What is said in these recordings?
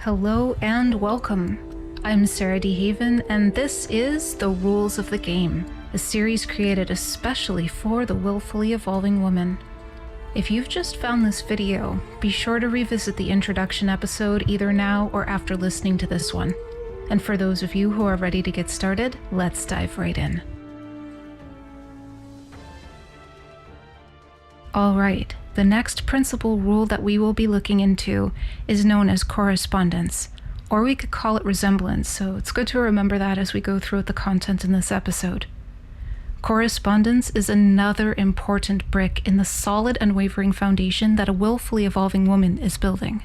Hello and welcome. I'm Sarah DeHaven, and this is The Rules of the Game, a series created especially for the Willfully Evolving Woman. If you've just found this video, be sure to revisit the introduction episode either now or after listening to this one. And for those of you who are ready to get started, let's dive right in. Alright, the next principle rule that we will be looking into is known as correspondence, or we could call it resemblance, so it's good to remember that as we go through the content in this episode. Correspondence is another important brick in the solid, unwavering foundation that a willfully evolving woman is building.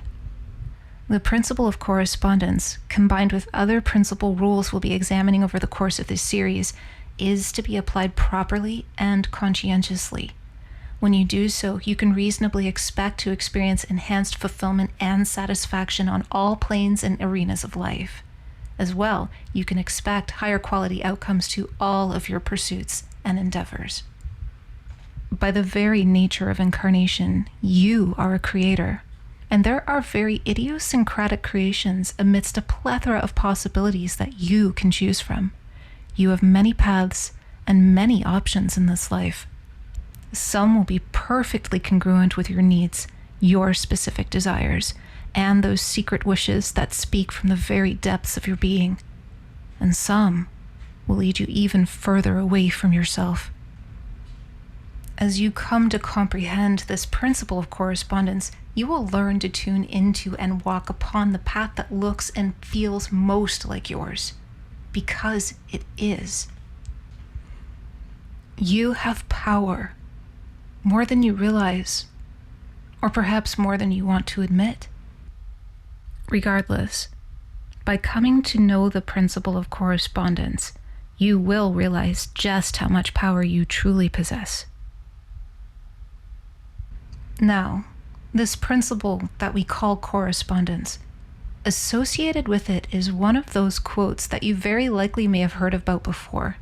The principle of correspondence, combined with other principle rules we'll be examining over the course of this series, is to be applied properly and conscientiously. When you do so, you can reasonably expect to experience enhanced fulfillment and satisfaction on all planes and arenas of life. As well, you can expect higher quality outcomes to all of your pursuits and endeavors. By the very nature of incarnation, you are a creator, and there are very idiosyncratic creations amidst a plethora of possibilities that you can choose from. You have many paths and many options in this life. Some will be perfectly congruent with your needs, your specific desires, and those secret wishes that speak from the very depths of your being. And some will lead you even further away from yourself. As you come to comprehend this principle of correspondence, you will learn to tune into and walk upon the path that looks and feels most like yours, because it is. You have power. More than you realize, or perhaps more than you want to admit. Regardless, by coming to know the principle of correspondence, you will realize just how much power you truly possess. Now, this principle that we call correspondence, associated with it is one of those quotes that you very likely may have heard about before.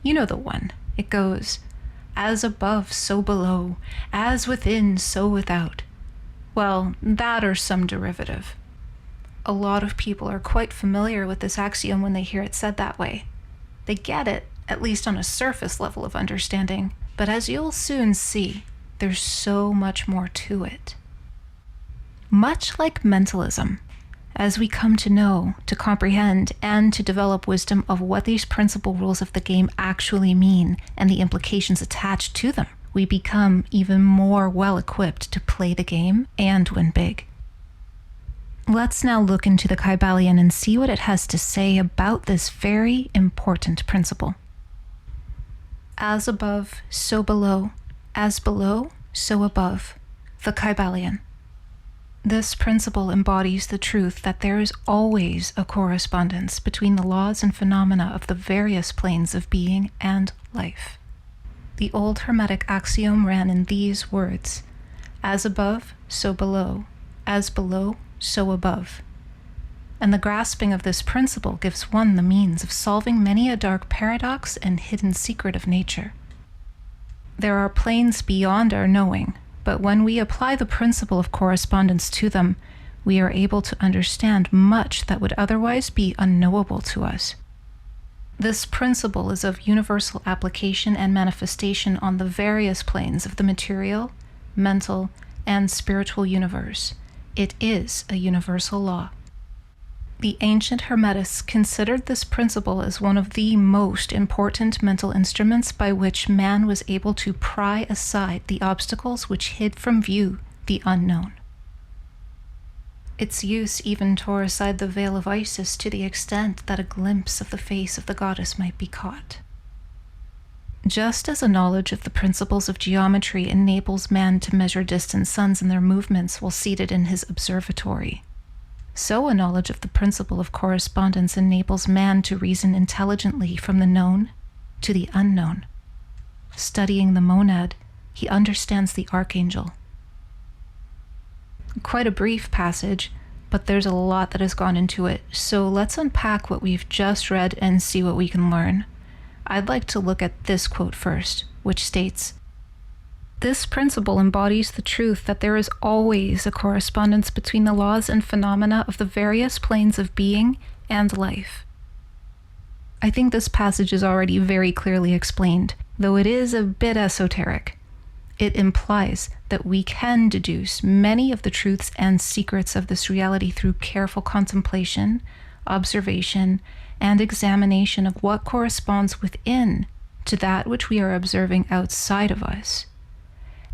You know the one. It goes, "As above, so below, as within, so without." Well, that or some derivative. A lot of people are quite familiar with this axiom when they hear it said that way. They get it, at least on a surface level of understanding, but as you'll soon see, there's so much more to it. Much like mentalism, as we come to know, to comprehend, and to develop wisdom of what these principal rules of the game actually mean and the implications attached to them, we become even more well-equipped to play the game and win big. Let's now look into the KYBALION and see what it has to say about this very important principle. As above, so below. As below, so above. The KYBALION. This principle embodies the truth that there is always a correspondence between the laws and phenomena of the various planes of being and life. The old Hermetic axiom ran in these words: as above, so below; as below, so above. And the grasping of this principle gives one the means of solving many a dark paradox and hidden secret of nature. There are planes beyond our knowing, but when we apply the principle of correspondence to them, we are able to understand much that would otherwise be unknowable to us. This principle is of universal application and manifestation on the various planes of the material, mental, and spiritual universe. It is a universal law. The ancient Hermetists considered this principle as one of the most important mental instruments by which man was able to pry aside the obstacles which hid from view the unknown. Its use even tore aside the veil of Isis to the extent that a glimpse of the face of the goddess might be caught. Just as a knowledge of the principles of geometry enables man to measure distant suns and their movements while seated in his observatory, so a knowledge of the principle of correspondence enables man to reason intelligently from the known to the unknown. Studying the monad, he understands the archangel. Quite a brief passage, but there's a lot that has gone into it, so let's unpack what we've just read and see what we can learn. I'd like to look at this quote first, which states, This principle embodies the truth that there is always a correspondence between the laws and phenomena of the various planes of being and life. I think this passage is already very clearly explained, though it is a bit esoteric. It implies that we can deduce many of the truths and secrets of this reality through careful contemplation, observation, and examination of what corresponds within to that which we are observing outside of us.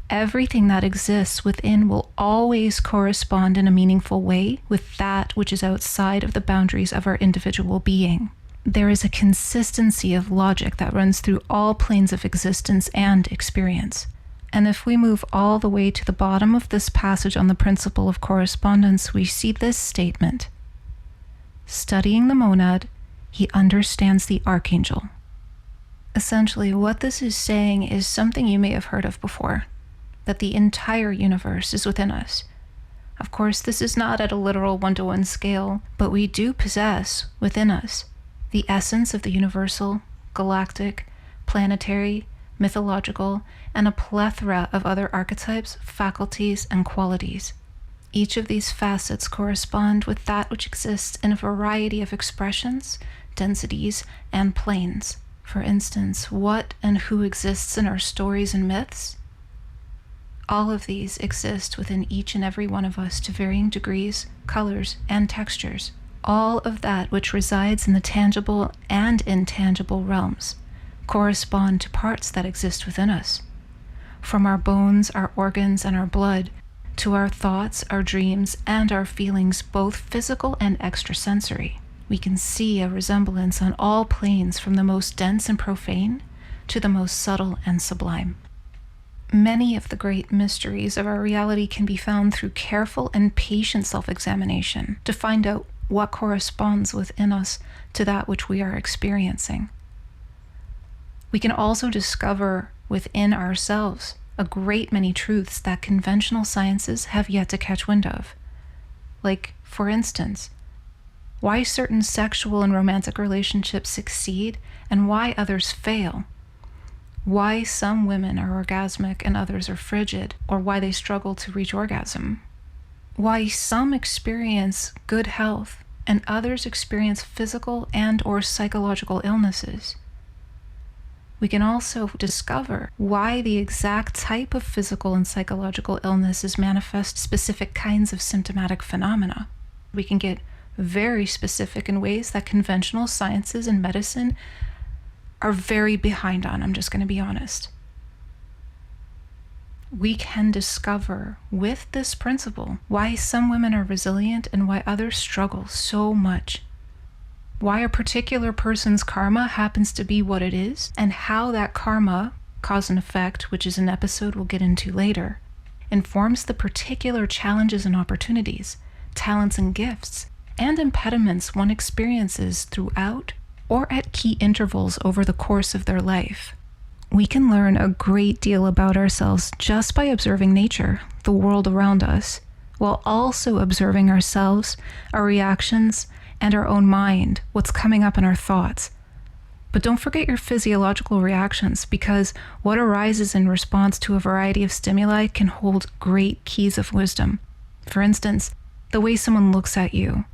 Everything that exists within will always correspond in a meaningful way with that which is outside of the boundaries of our individual being. There is a consistency of logic that runs through all planes of existence and experience. And if we move all the way to the bottom of this passage on the principle of correspondence, we see this statement. Studying the monad, he understands the archangel. Essentially, what this is saying is something you may have heard of before, that the entire universe is within us. Of course, this is not at a literal one-to-one scale, but we do possess within us the essence of the universal, galactic, planetary, mythological, and a plethora of other archetypes, faculties, and qualities. Each of these facets correspond with that which exists in a variety of expressions, densities, and planes. For instance, what and who exists in our stories and myths? All of these exist within each and every one of us to varying degrees, colors, and textures. All of that which resides in the tangible and intangible realms correspond to parts that exist within us. From our bones, our organs, and our blood, to our thoughts, our dreams, and our feelings, both physical and extrasensory, we can see a resemblance on all planes from the most dense and profane to the most subtle and sublime. Many of the great mysteries of our reality can be found through careful and patient self-examination to find out what corresponds within us to that which we are experiencing. We can also discover within ourselves a great many truths that conventional sciences have yet to catch wind of. Like, for instance, why certain sexual and romantic relationships succeed and why others fail. Why some women are orgasmic and others are frigid, or why they struggle to reach orgasm. Why some experience good health and others experience physical and or psychological illnesses. We can also discover why the exact type of physical and psychological illnesses manifest specific kinds of symptomatic phenomena. We can get very specific in ways that conventional sciences and medicine are very behind on, I'm just going to be honest. We can discover with this principle why some women are resilient and why others struggle so much. Why a particular person's karma happens to be what it is, and how that karma, cause and effect, which is an episode we'll get into later, informs the particular challenges and opportunities, talents and gifts, and impediments one experiences throughout or at key intervals over the course of their life. We can learn a great deal about ourselves just by observing nature, the world around us, while also observing ourselves, our reactions, and our own mind, what's coming up in our thoughts. But don't forget your physiological reactions, because what arises in response to a variety of stimuli can hold great keys of wisdom. For instance, the way someone looks at you,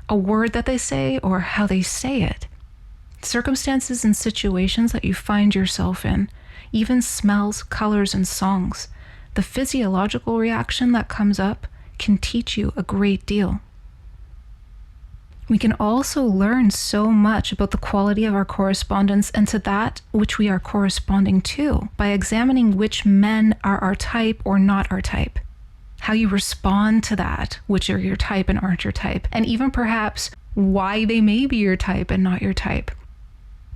a word that they say, or how they say it. Circumstances and situations that you find yourself in, even smells, colors, and songs. The physiological reaction that comes up can teach you a great deal. We can also learn so much about the quality of our correspondence and to that which we are corresponding to by examining which men are our type or not our type, how you respond to that, which are your type and aren't your type, and even perhaps why they may be your type and not your type.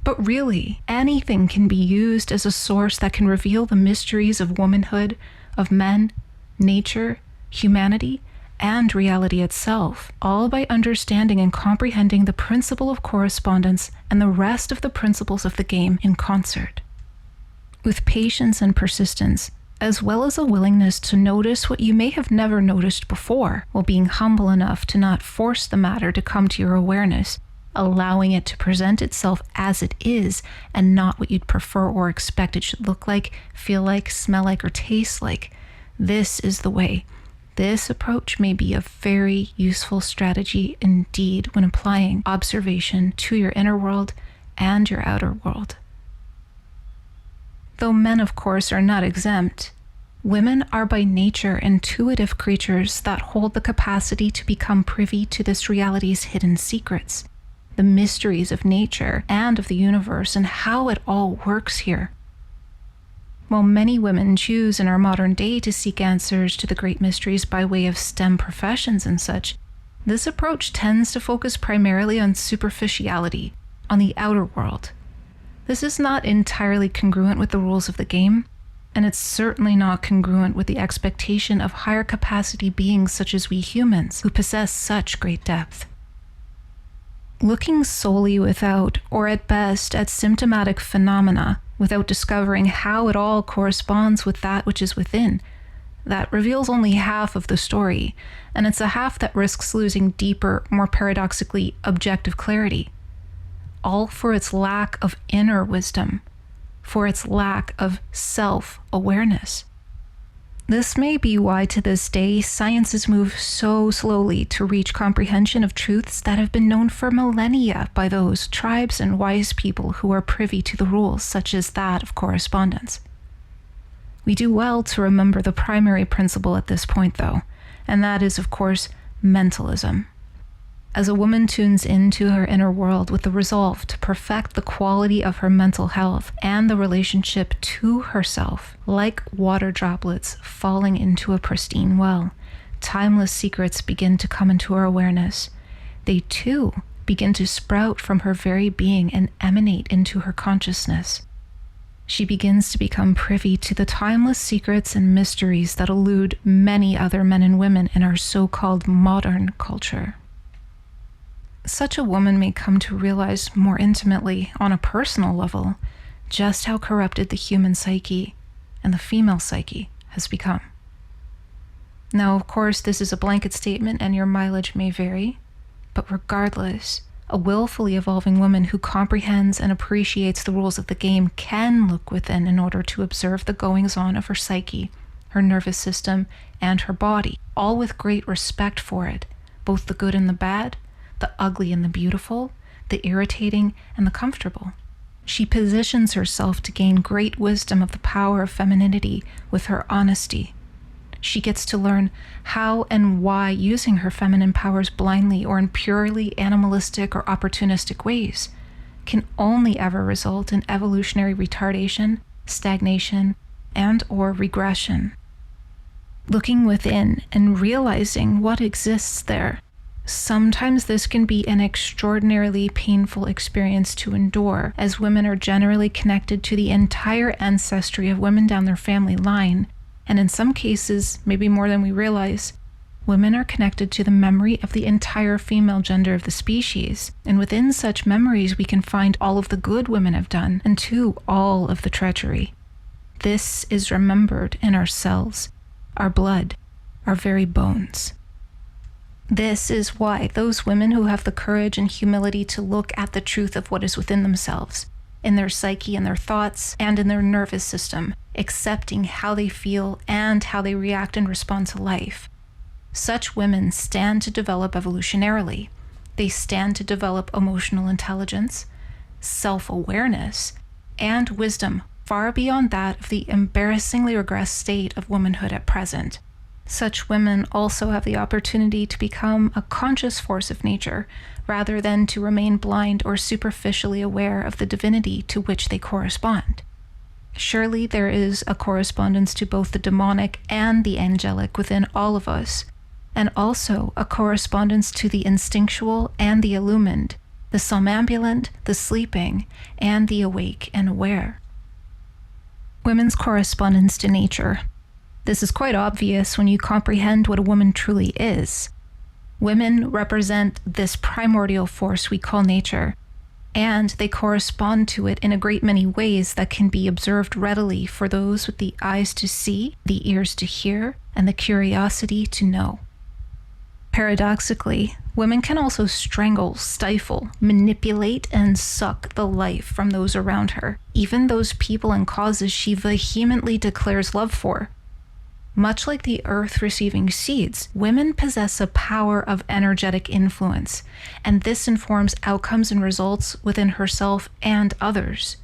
But really, anything can be used as a source that can reveal the mysteries of womanhood, of men, nature, humanity, and reality itself, all by understanding and comprehending the principle of correspondence and the rest of the principles of the game in concert. With patience and persistence, as well as a willingness to notice what you may have never noticed before, while being humble enough to not force the matter to come to your awareness, allowing it to present itself as it is and not what you'd prefer or expect it should look like, feel like, smell like, or taste like. This is the way. This approach may be a very useful strategy indeed when applying observation to your inner world and your outer world. Though men, of course, are not exempt, women are by nature intuitive creatures that hold the capacity to become privy to this reality's hidden secrets, the mysteries of nature and of the universe, and how it all works here. While many women choose in our modern day to seek answers to the great mysteries by way of STEM professions and such, this approach tends to focus primarily on superficiality, on the outer world. This is not entirely congruent with the rules of the game, and it's certainly not congruent with the expectation of higher capacity beings such as we humans, who possess such great depth. Looking solely without, or at best at symptomatic phenomena, without discovering how it all corresponds with that which is within, that reveals only half of the story, and it's a half that risks losing deeper, more paradoxically objective clarity. All for its lack of inner wisdom, for its lack of self-awareness. This may be why to this day science has moved so slowly to reach comprehension of truths that have been known for millennia by those tribes and wise people who are privy to the rules, such as that of correspondence. We do well to remember the primary principle at this point, though, and that is, of course, mentalism. As a woman tunes into her inner world with the resolve to perfect the quality of her mental health and the relationship to herself, like water droplets falling into a pristine well, timeless secrets begin to come into her awareness. They too begin to sprout from her very being and emanate into her consciousness. She begins to become privy to the timeless secrets and mysteries that elude many other men and women in our so-called modern culture. Such a woman may come to realize more intimately, on a personal level, just how corrupted the human psyche and the female psyche has become. Now, of course, this is a blanket statement and your mileage may vary, but regardless, a willfully evolving woman who comprehends and appreciates the rules of the game can look within in order to observe the goings-on of her psyche, her nervous system, and her body, all with great respect for it, both the good and the bad, the ugly and the beautiful, the irritating and the comfortable. She positions herself to gain great wisdom of the power of femininity with her honesty. She gets to learn how and why using her feminine powers blindly or in purely animalistic or opportunistic ways can only ever result in evolutionary retardation, stagnation, and or regression. Looking within and realizing what exists there, sometimes this can be an extraordinarily painful experience to endure, as women are generally connected to the entire ancestry of women down their family line, and in some cases, maybe more than we realize, women are connected to the memory of the entire female gender of the species, and within such memories we can find all of the good women have done, and too, all of the treachery. This is remembered in our cells, our blood, our very bones. This is why those women who have the courage and humility to look at the truth of what is within themselves, in their psyche and their thoughts, and in their nervous system, accepting how they feel and how they react and respond to life. Such women stand to develop evolutionarily. They stand to develop emotional intelligence, self-awareness, and wisdom far beyond that of the embarrassingly regressed state of womanhood at present. Such women also have the opportunity to become a conscious force of nature, rather than to remain blind or superficially aware of the divinity to which they correspond. Surely there is a correspondence to both the demonic and the angelic within all of us, and also a correspondence to the instinctual and the illumined, the somnambulant, the sleeping, and the awake and aware. Women's correspondence to nature. This is quite obvious when you comprehend what a woman truly is. Women represent this primordial force we call nature, and they correspond to it in a great many ways that can be observed readily for those with the eyes to see, the ears to hear, and the curiosity to know. Paradoxically, women can also strangle, stifle, manipulate, and suck the life from those around her, even those people and causes she vehemently declares love for. Much like the earth receiving seeds, women possess a power of energetic influence, and this informs outcomes and results within herself and others.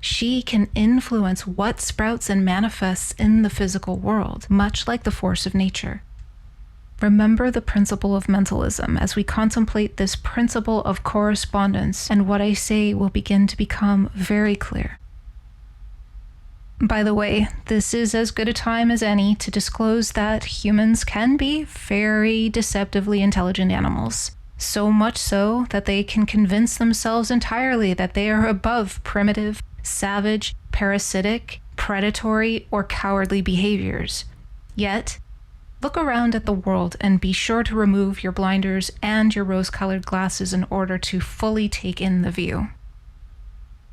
She can influence what sprouts and manifests in the physical world, much like the force of nature. Remember the principle of mentalism as we contemplate this principle of correspondence, and what I say will begin to become very clear. By the way, this is as good a time as any to disclose that humans can be very deceptively intelligent animals. So much so that they can convince themselves entirely that they are above primitive, savage, parasitic, predatory, or cowardly behaviors. Yet, look around at the world and be sure to remove your blinders and your rose-colored glasses in order to fully take in the view.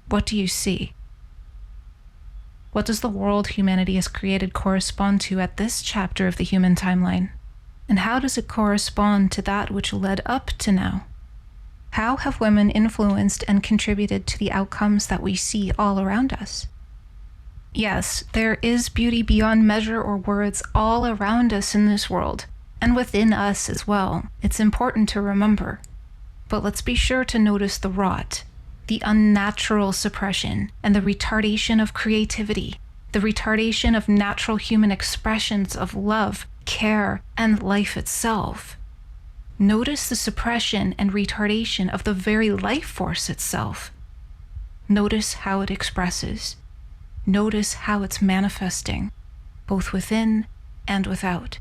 What do you see? What does the world humanity has created correspond to at this chapter of the human timeline? And how does it correspond to that which led up to now? How have women influenced and contributed to the outcomes that we see all around us? Yes, there is beauty beyond measure or words all around us in this world, and within us as well. It's important to remember. But let's be sure to notice the rot, the unnatural suppression, and the retardation of creativity, the retardation of natural human expressions of love, care, and life itself. Notice the suppression and retardation of the very life force itself. Notice how it expresses. Notice how it's manifesting, both within and without.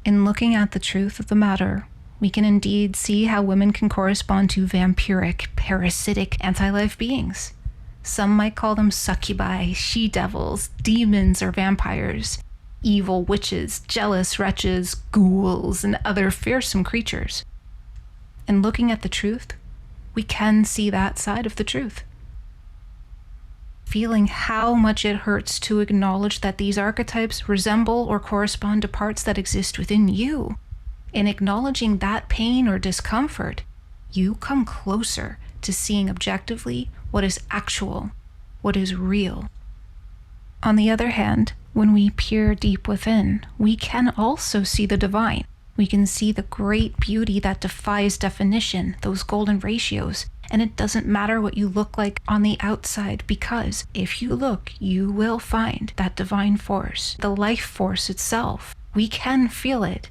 In looking at the truth of the matter, we can indeed see how women can correspond to vampiric, parasitic, anti-life beings. Some might call them succubi, she-devils, demons, or vampires, evil witches, jealous wretches, ghouls, and other fearsome creatures. In looking at the truth, we can see that side of the truth. Feeling how much it hurts to acknowledge that these archetypes resemble or correspond to parts that exist within you. In acknowledging that pain or discomfort, you come closer to seeing objectively what is actual, what is real. On the other hand, when we peer deep within, we can also see the divine. We can see the great beauty that defies definition, those golden ratios, and it doesn't matter what you look like on the outside, because if you look, you will find that divine force, the life force itself. We can feel it,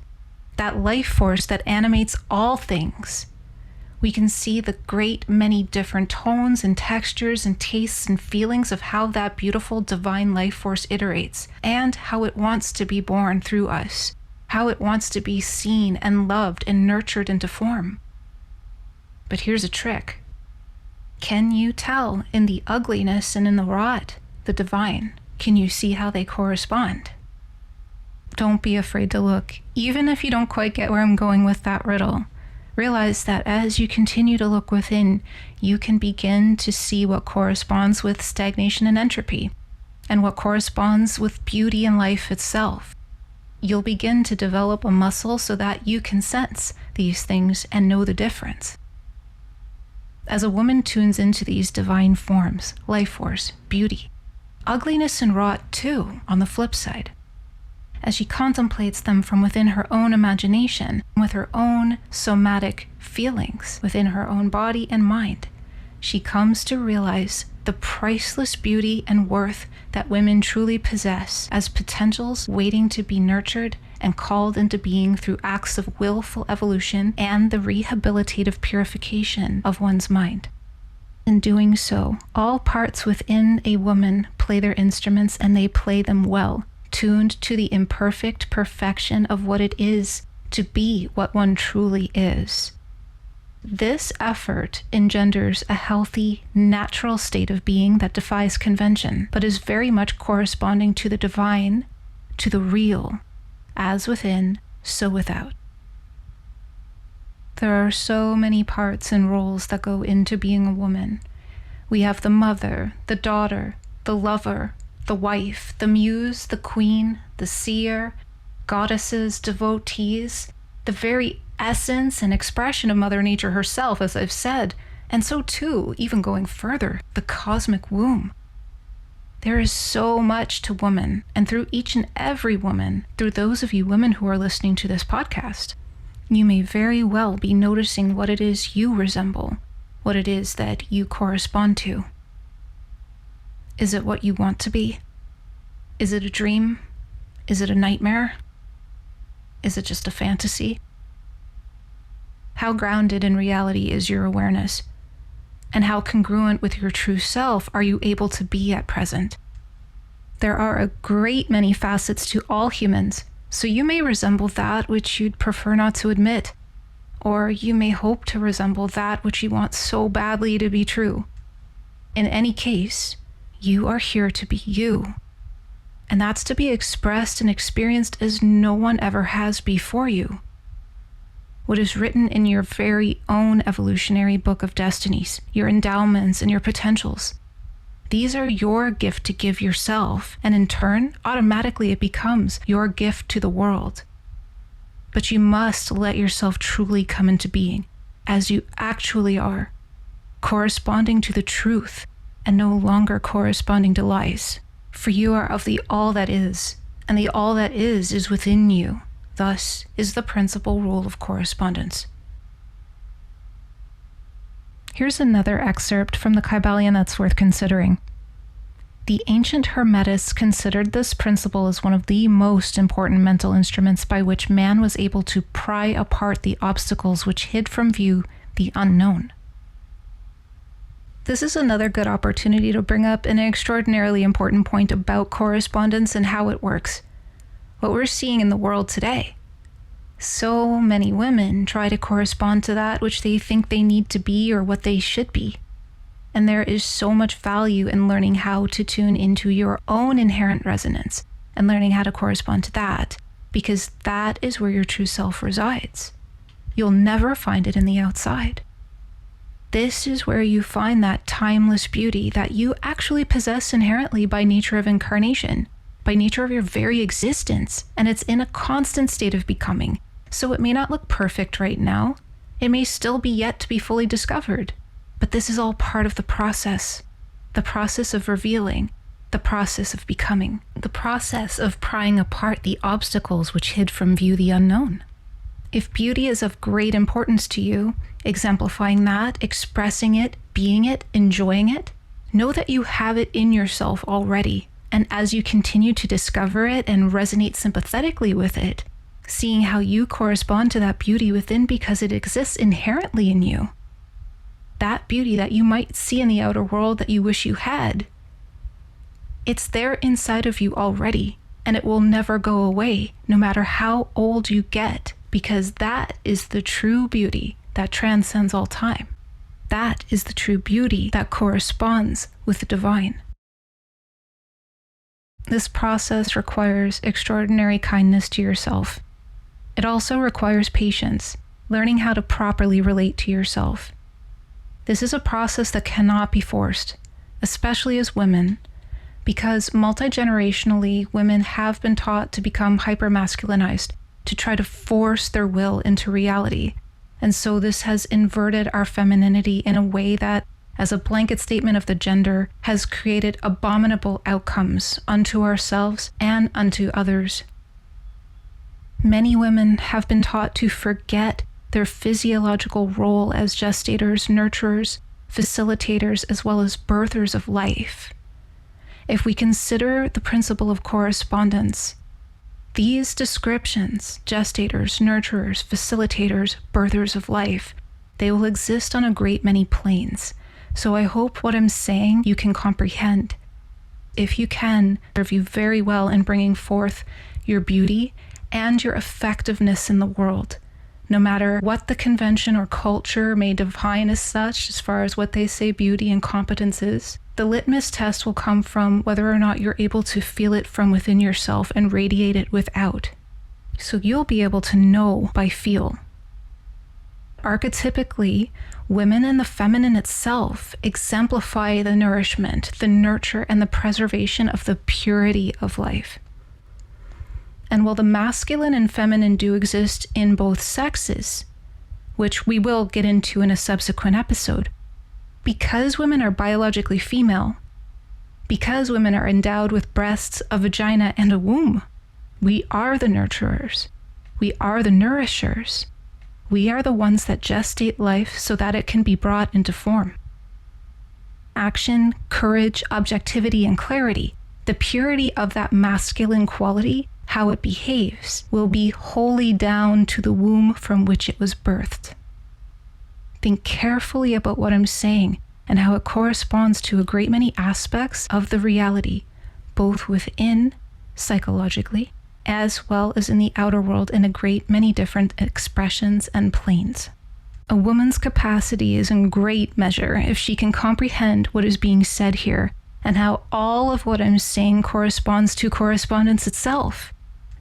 that life force that animates all things. We can see the great many different tones and textures and tastes and feelings of how that beautiful divine life force iterates, and how it wants to be born through us, how it wants to be seen and loved and nurtured into form. But here's a trick. Can you tell in the ugliness and in the rot, the divine? Can you see how they correspond? Don't be afraid to look, even if you don't quite get where I'm going with that riddle. Realize that as you continue to look within, you can begin to see what corresponds with stagnation and entropy, and what corresponds with beauty and life itself. You'll begin to develop a muscle so that you can sense these things and know the difference. As a woman tunes into these divine forms, life force, beauty, ugliness and rot too, on the flip side, as she contemplates them from within her own imagination, with her own somatic feelings, within her own body and mind, she comes to realize the priceless beauty and worth that women truly possess as potentials waiting to be nurtured and called into being through acts of willful evolution and the rehabilitative purification of one's mind. In doing so, all parts within a woman play their instruments, and they play them well, tuned to the imperfect perfection of what it is to be what one truly is. This effort engenders a healthy, natural state of being that defies convention, but is very much corresponding to the divine, to the real, as within, so without. There are so many parts and roles that go into being a woman. We have the mother, the daughter, the lover, the wife, the muse, the queen, the seer, goddesses, devotees, the very essence and expression of Mother Nature herself, as I've said, and so too, even going further, the cosmic womb. There is so much to woman, and through each and every woman, through those of you women who are listening to this podcast, you may very well be noticing what it is you resemble, what it is that you correspond to. Is it what you want to be? Is it a dream? Is it a nightmare? Is it just a fantasy? How grounded in reality is your awareness? And how congruent with your true self are you able to be at present? There are a great many facets to all humans, so you may resemble that which you'd prefer not to admit, or you may hope to resemble that which you want so badly to be true. In any case, you are here to be you, and that's to be expressed and experienced as no one ever has before you. What is written in your very own evolutionary book of destinies, your endowments and your potentials. These are your gift to give yourself, and in turn, automatically it becomes your gift to the world. But you must let yourself truly come into being, as you actually are, corresponding to the truth, and no longer corresponding to lies. For you are of the all that is, and the all that is within you. Thus is the principal rule of correspondence. Here's another excerpt from the KYBALION that's worth considering. The ancient Hermetists considered this principle as one of the most important mental instruments by which man was able to pry apart the obstacles which hid from view the unknown. This is another good opportunity to bring up an extraordinarily important point about correspondence and how it works. What we're seeing in the world today. So many women try to correspond to that which they think they need to be or what they should be. And there is so much value in learning how to tune into your own inherent resonance and learning how to correspond to that, because that is where your true self resides. You'll never find it in the outside. This is where you find that timeless beauty that you actually possess inherently by nature of incarnation, by nature of your very existence, and it's in a constant state of becoming. So it may not look perfect right now. It may still be yet to be fully discovered. But this is all part of the process of revealing, the process of becoming, the process of prying apart the obstacles which hid from view the unknown. If beauty is of great importance to you, exemplifying that, expressing it, being it, enjoying it, know that you have it in yourself already. And as you continue to discover it and resonate sympathetically with it, seeing how you correspond to that beauty within because it exists inherently in you, that beauty that you might see in the outer world that you wish you had, it's there inside of you already, and it will never go away, no matter how old you get, because that is the true beauty that transcends all time. That is the true beauty that corresponds with the divine. This process requires extraordinary kindness to yourself. It also requires patience, learning how to properly relate to yourself. This is a process that cannot be forced, especially as women, because multi-generationally women have been taught to become hyper-masculinized, to try to force their will into reality. And so this has inverted our femininity in a way that, as a blanket statement of the gender, has created abominable outcomes unto ourselves and unto others. Many women have been taught to forget their physiological role as gestators, nurturers, facilitators, as well as birthers of life. If we consider the principle of correspondence, these descriptions, gestators, nurturers, facilitators, birthers of life, they will exist on a great many planes. So I hope what I'm saying you can comprehend. If you can, serve you very well in bringing forth your beauty and your effectiveness in the world. No matter what the convention or culture may define as such, as far as what they say beauty and competence is, the litmus test will come from whether or not you're able to feel it from within yourself and radiate it without. So you'll be able to know by feel. Archetypically, women in the feminine itself exemplify the nourishment, the nurture, and the preservation of the purity of life. And while the masculine and feminine do exist in both sexes, which we will get into in a subsequent episode, because women are biologically female, because women are endowed with breasts, a vagina, and a womb, we are the nurturers. We are the nourishers. We are the ones that gestate life so that it can be brought into form. Action, courage, objectivity, and clarity, the purity of that masculine quality, how it behaves, will be wholly down to the womb from which it was birthed. Think carefully about what I'm saying and how it corresponds to a great many aspects of the reality, both within, psychologically, as well as in the outer world in a great many different expressions and planes. A woman's capacity is in great measure if she can comprehend what is being said here and how all of what I'm saying corresponds to correspondence itself.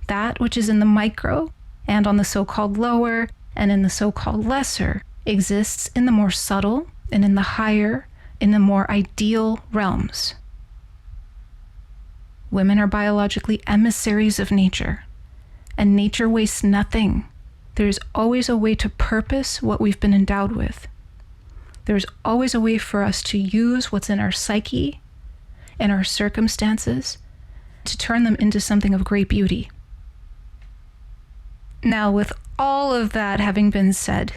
That which is in the micro and on the so-called lower and in the so-called lesser exists in the more subtle and in the higher, in the more ideal realms. Women are biologically emissaries of nature, and nature wastes nothing. There's always a way to purpose what we've been endowed with. There's always a way for us to use what's in our psyche and our circumstances to turn them into something of great beauty. Now, with all of that having been said,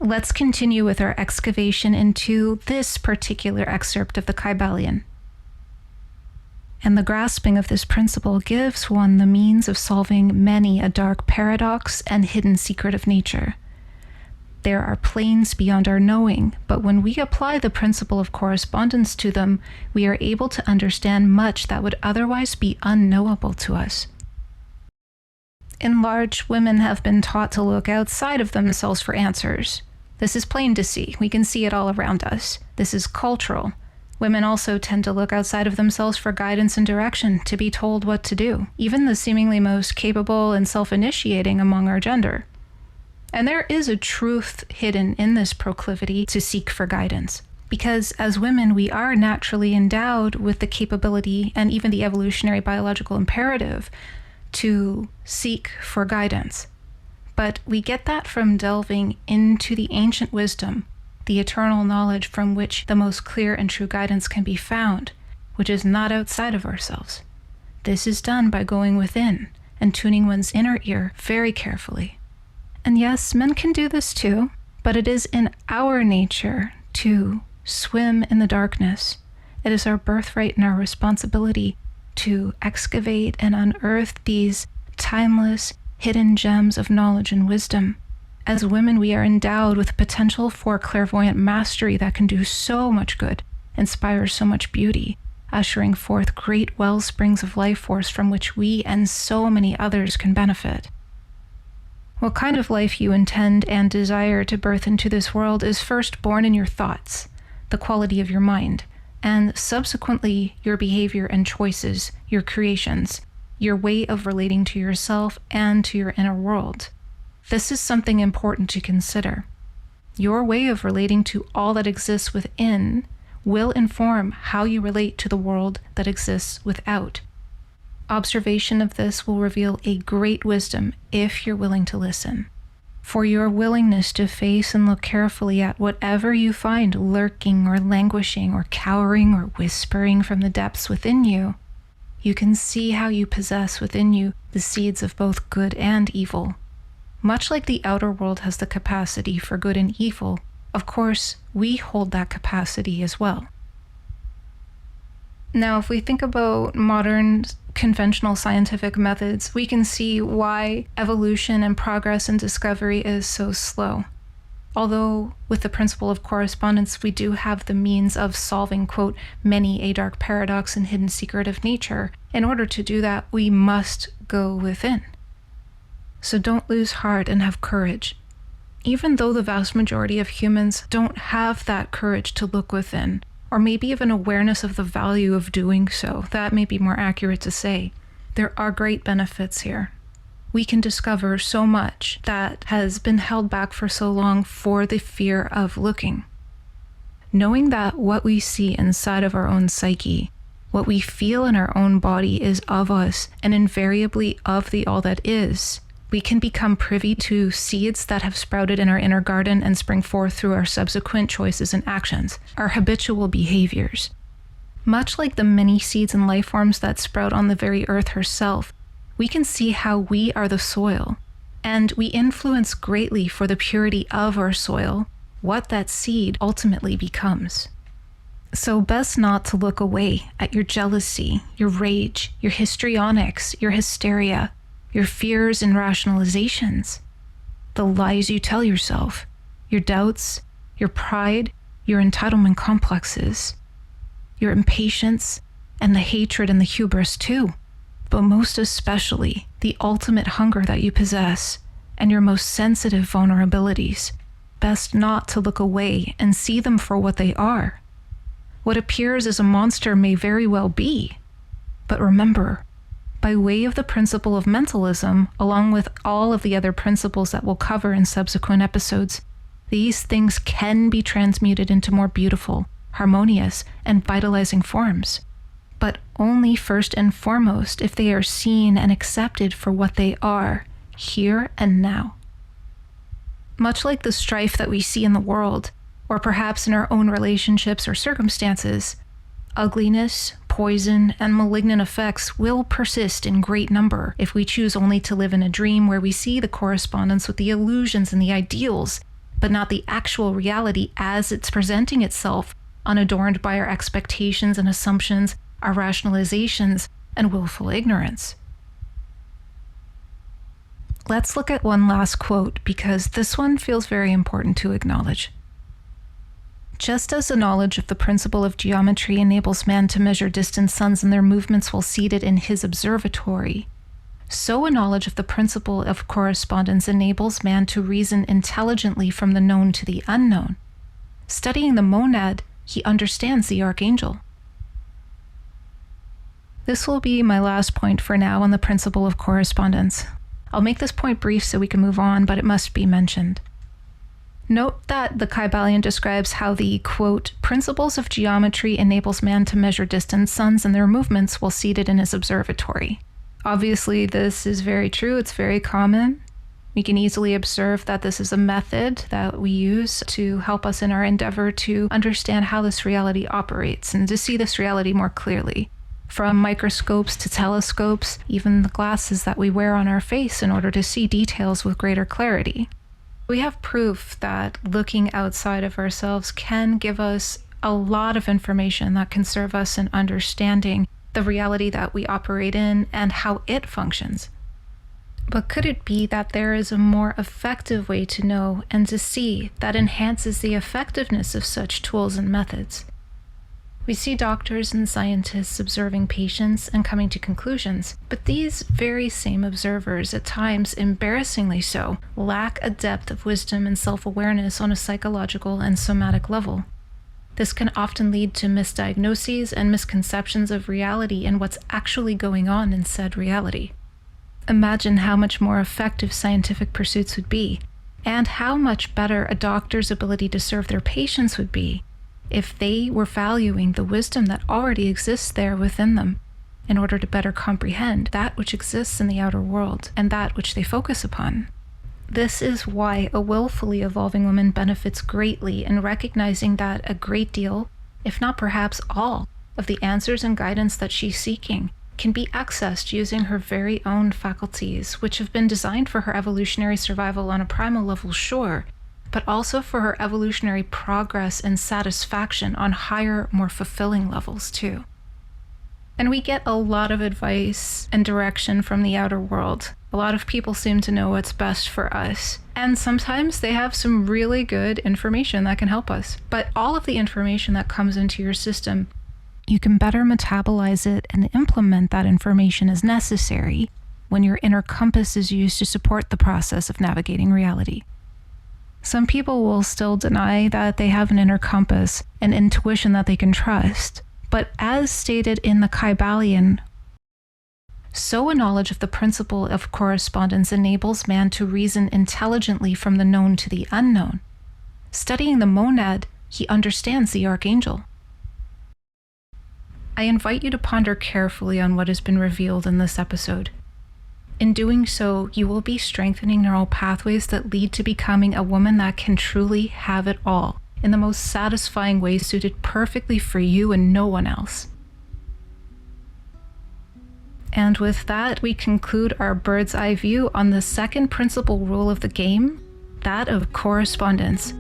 let's continue with our excavation into this particular excerpt of the KYBALION. And the grasping of this principle gives one the means of solving many a dark paradox and hidden secret of nature. There are planes beyond our knowing, but when we apply the principle of correspondence to them, we are able to understand much that would otherwise be unknowable to us. In large, women have been taught to look outside of themselves for answers. This is plain to see. We can see it all around us. This is cultural. Women also tend to look outside of themselves for guidance and direction, to be told what to do, even the seemingly most capable and self-initiating among our gender. And there is a truth hidden in this proclivity to seek for guidance, because as women, we are naturally endowed with the capability and even the evolutionary biological imperative to seek for guidance. But we get that from delving into the ancient wisdom, the eternal knowledge from which the most clear and true guidance can be found, which is not outside of ourselves. This is done by going within and tuning one's inner ear very carefully. And yes, men can do this too, but it is in our nature to swim in the darkness. It is our birthright and our responsibility to excavate and unearth these timeless, hidden gems of knowledge and wisdom. As women, we are endowed with the potential for clairvoyant mastery that can do so much good, inspire so much beauty, ushering forth great well springs of life force from which we and so many others can benefit. What kind of life you intend and desire to birth into this world is first born in your thoughts, the quality of your mind, and subsequently your behavior and choices, your creations, your way of relating to yourself and to your inner world. This is something important to consider. Your way of relating to all that exists within will inform how you relate to the world that exists without. Observation of this will reveal a great wisdom if you're willing to listen. For your willingness to face and look carefully at whatever you find lurking or languishing or cowering or whispering from the depths within you, you can see how you possess within you the seeds of both good and evil. Much like the outer world has the capacity for good and evil, of course, we hold that capacity as well. Now, if we think about modern conventional scientific methods, we can see why evolution and progress and discovery is so slow. Although with the principle of correspondence, we do have the means of solving, quote, many a dark paradox and hidden secret of nature. In order to do that, we must go within. So don't lose heart and have courage. Even though the vast majority of humans don't have that courage to look within, or maybe even awareness of the value of doing so, that may be more accurate to say, there are great benefits here. We can discover so much that has been held back for so long for the fear of looking. Knowing that what we see inside of our own psyche What we feel in our own body is of us and invariably of the all that is. We can become privy to seeds that have sprouted in our inner garden and spring forth through our subsequent choices and actions, our habitual behaviors. Much like the many seeds and life forms that sprout on the very earth herself, we can see how we are the soil, and we influence greatly for the purity of our soil, what that seed ultimately becomes. So best not to look away at your jealousy, your rage, your histrionics, your hysteria, your fears and rationalizations, the lies you tell yourself, your doubts, your pride, your entitlement complexes, your impatience, and the hatred and the hubris too, but most especially the ultimate hunger that you possess and your most sensitive vulnerabilities. Best not to look away and see them for what they are. What appears as a monster may very well be, but remember, by way of the principle of mentalism, along with all of the other principles that we'll cover in subsequent episodes, these things can be transmuted into more beautiful, harmonious, and vitalizing forms, but only first and foremost if they are seen and accepted for what they are, here and now. Much like the strife that we see in the world, or perhaps in our own relationships or circumstances, ugliness, poison, and malignant effects will persist in great number if we choose only to live in a dream where we see the correspondence with the illusions and the ideals, but not the actual reality as it's presenting itself, unadorned by our expectations and assumptions, our rationalizations, and willful ignorance. Let's look at one last quote because this one feels very important to acknowledge. Just as the knowledge of the principle of geometry enables man to measure distant suns and their movements while seated in his observatory, so a knowledge of the principle of correspondence enables man to reason intelligently from the known to the unknown. Studying the monad, he understands the archangel. This will be my last point for now on the principle of correspondence. I'll make this point brief so we can move on, but it must be mentioned. Note that the KYBALION describes how the, quote, principles of geometry enables man to measure distant suns and their movements while seated in his observatory. Obviously, this is very true. It's very common. We can easily observe that this is a method that we use to help us in our endeavor to understand how this reality operates and to see this reality more clearly. From microscopes to telescopes, even the glasses that we wear on our face in order to see details with greater clarity. We have proof that looking outside of ourselves can give us a lot of information that can serve us in understanding the reality that we operate in and how it functions. But could it be that there is a more effective way to know and to see that enhances the effectiveness of such tools and methods? We see doctors and scientists observing patients and coming to conclusions, but these very same observers, at times embarrassingly so, lack a depth of wisdom and self-awareness on a psychological and somatic level. This can often lead to misdiagnoses and misconceptions of reality and what's actually going on in said reality. Imagine how much more effective scientific pursuits would be, and how much better a doctor's ability to serve their patients would be if they were valuing the wisdom that already exists there within them in order to better comprehend that which exists in the outer world and that which they focus upon. This is why a willfully evolving woman benefits greatly in recognizing that a great deal, if not perhaps all, of the answers and guidance that she's seeking can be accessed using her very own faculties, which have been designed for her evolutionary survival on a primal level, sure, but also for her evolutionary progress and satisfaction on higher, more fulfilling levels too. And we get a lot of advice and direction from the outer world. A lot of people seem to know what's best for us. And sometimes they have some really good information that can help us. But all of the information that comes into your system, you can better metabolize it and implement that information as necessary when your inner compass is used to support the process of navigating reality. Some people will still deny that they have an inner compass, an intuition that they can trust. But as stated in the KYBALION, so a knowledge of the principle of correspondence enables man to reason intelligently from the known to the unknown. Studying the monad, he understands the archangel. I invite you to ponder carefully on what has been revealed in this episode. In doing so, you will be strengthening neural pathways that lead to becoming a woman that can truly have it all, in the most satisfying way suited perfectly for you and no one else. And with that, we conclude our bird's eye view on the second principal rule of the game, that of correspondence.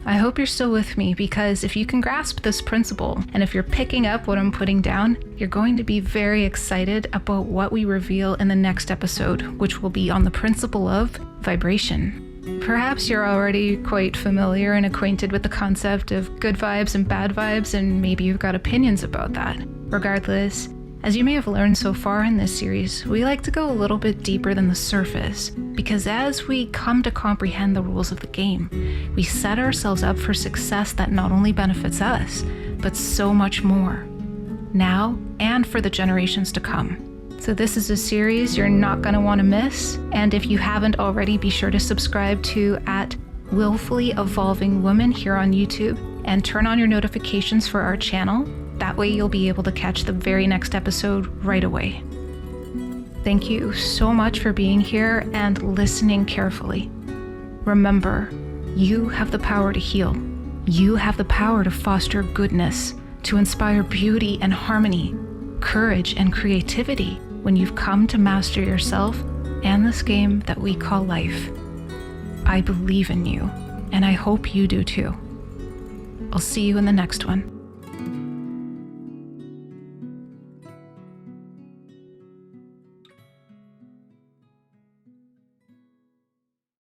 I hope you're still with me, because if you can grasp this principle, and if you're picking up what I'm putting down, you're going to be very excited about what we reveal in the next episode, which will be on the principle of vibration. Perhaps you're already quite familiar and acquainted with the concept of good vibes and bad vibes, and maybe you've got opinions about that. Regardless, as you may have learned so far in this series, we like to go a little bit deeper than the surface, because as we come to comprehend the rules of the game, we set ourselves up for success that not only benefits us, but so much more, now and for the generations to come. So this is a series you're not going to want to miss, and if you haven't already, be sure to subscribe to @Willfully Evolving Woman here on YouTube, and turn on your notifications for our channel. That way you'll be able to catch the very next episode right away. Thank you so much for being here and listening carefully. Remember, you have the power to heal. You have the power to foster goodness, to inspire beauty and harmony, courage and creativity when you've come to master yourself and this game that we call life. I believe in you, and I hope you do too. I'll see you in the next one.